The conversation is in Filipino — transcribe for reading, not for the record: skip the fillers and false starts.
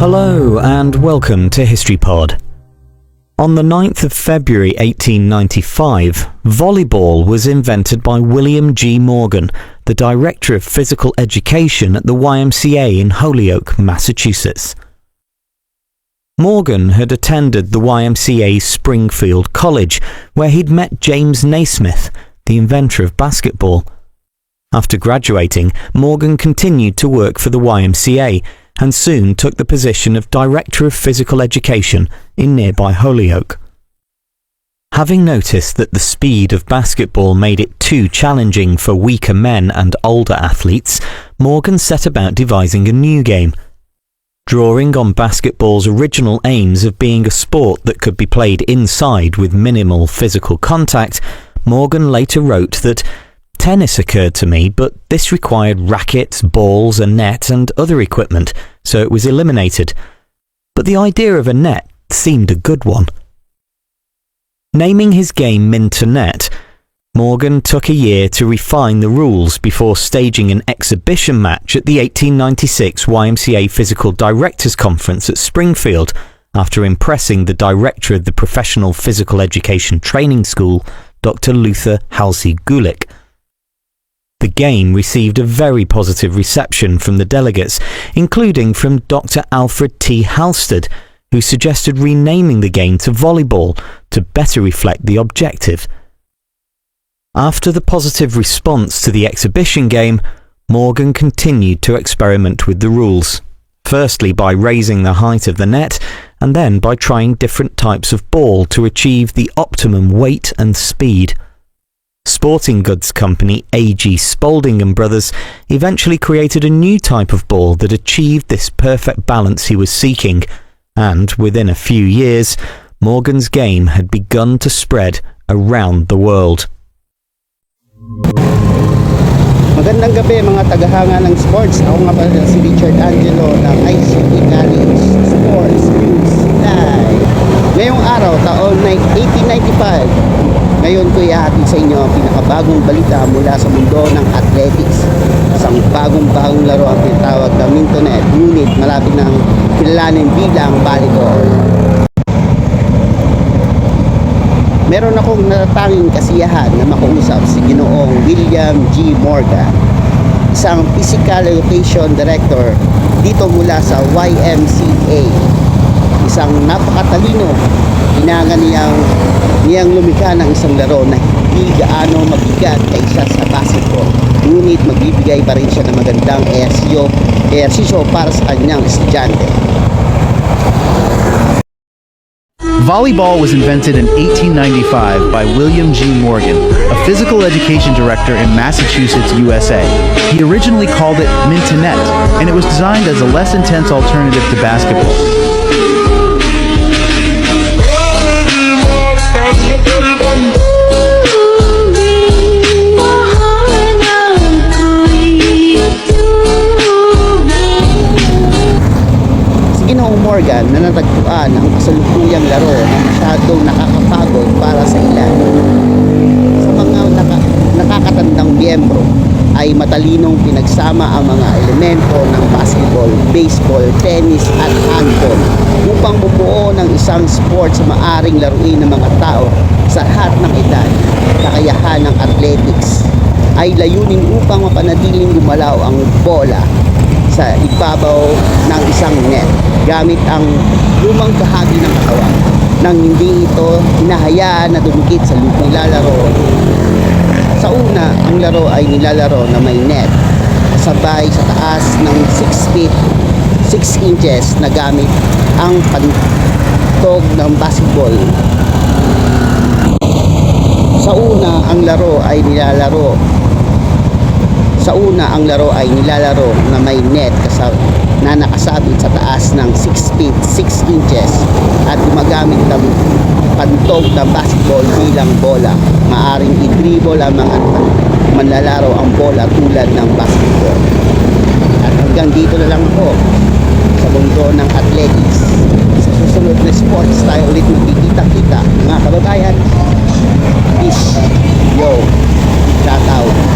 Hello and welcome to HistoryPod. On the 9th of February 1895, volleyball was invented by William G. Morgan, the Director of Physical Education at the YMCA in Holyoke, Massachusetts. Morgan had attended the YMCA Springfield College, where he'd met James Naismith, the inventor of basketball. After graduating, Morgan continued to work for the YMCA and soon took the position of Director of Physical Education in nearby Holyoke. Having noticed that the speed of basketball made it too challenging for weaker men and older athletes, Morgan set about devising a new game. Drawing on basketball's original aims of being a sport that could be played inside with minimal physical contact, Morgan later wrote that tennis occurred to me, but this required rackets, balls, a net and other equipment, so it was eliminated. But the idea of a net seemed a good one. Naming his game Mintonette, Morgan took a year to refine the rules before staging an exhibition match at the 1896 YMCA Physical Directors Conference at Springfield, after impressing the director of the Professional Physical Education Training School, Dr. Luther Halsey Gulick. The game received a very positive reception from the delegates, including from Dr. Alfred T. Halsted, who suggested renaming the game to volleyball to better reflect the objective. After the positive response to the exhibition game, Morgan continued to experiment with the rules, firstly by raising the height of the net, and then by trying different types of ball to achieve the optimum weight and speed. Sporting goods company A.G. Spalding & Brothers eventually created a new type of ball that achieved this perfect balance he was seeking, and within a few years, Morgan's game had begun to spread around the world. Magandang gabi mga tagahanga ng sports. Ako nga pala si Richard Angelo ng ICT College Sports News Live. Ngayong araw, taon 1895, ngayon ko ihahatid sa inyo ang pinakabagong balita mula sa mundo ng athletics. Isang bagong laro ang tinatawag na Mintonette, ngunit malapit nang kilalanin bilang volleyball. Meron akong natatanging kasiyahan na makausap si Ginoong William G. Morgan, isang Physical Education Director dito mula sa YMCA. Isang napakatalino, hinanga niyang lumikha ng isang laro na hindi gaano mabigat kaysa sa basketball, ngunit magbibigay pa rin siya ng magandang ehersisyo para sa kanyang estudyante. Volleyball was invented in 1895 by William G. Morgan, a physical education director in Massachusetts, USA. He originally called it Mintonette, and it was designed as a less intense alternative to basketball. Morgan na natagpuan ang kasalukuyang laro na masyadong nakakapagod para sa ilan. Sa mga nakakatandang miyembro ay matalinong pinagsama ang mga elemento ng basketball, baseball, tennis at handball upang bumuo ng isang sport sa maaring laruin ng mga tao sa lahat ng edad. Kakayahan ng athletics ay layunin upang mapanatiling gumalaw ang bola sa ibabaw ng isang net gamit ang lumang bahagi ng katawan nang hindi ito hinahayaan na dumikit sa lupang lalaro. Sa una, ang laro ay nilalaro na may net kasabay sa taas ng 6 feet 6 inches na gamit ang pantog ng basketball. Sa una, ang laro ay nilalaro na may net na nakasabit sa taas ng 6 feet 6 inches at gumagamit ng pantog ng basketball bilang bola. Maaring i-dribble ang mga manlalaro ang bola tulad ng basketball. At hanggang dito na lang po sa mundo ng athletics. Sa susunod na sports tayo ulit magkikita-kita mga kababayan. Peace. Yo. Shout out.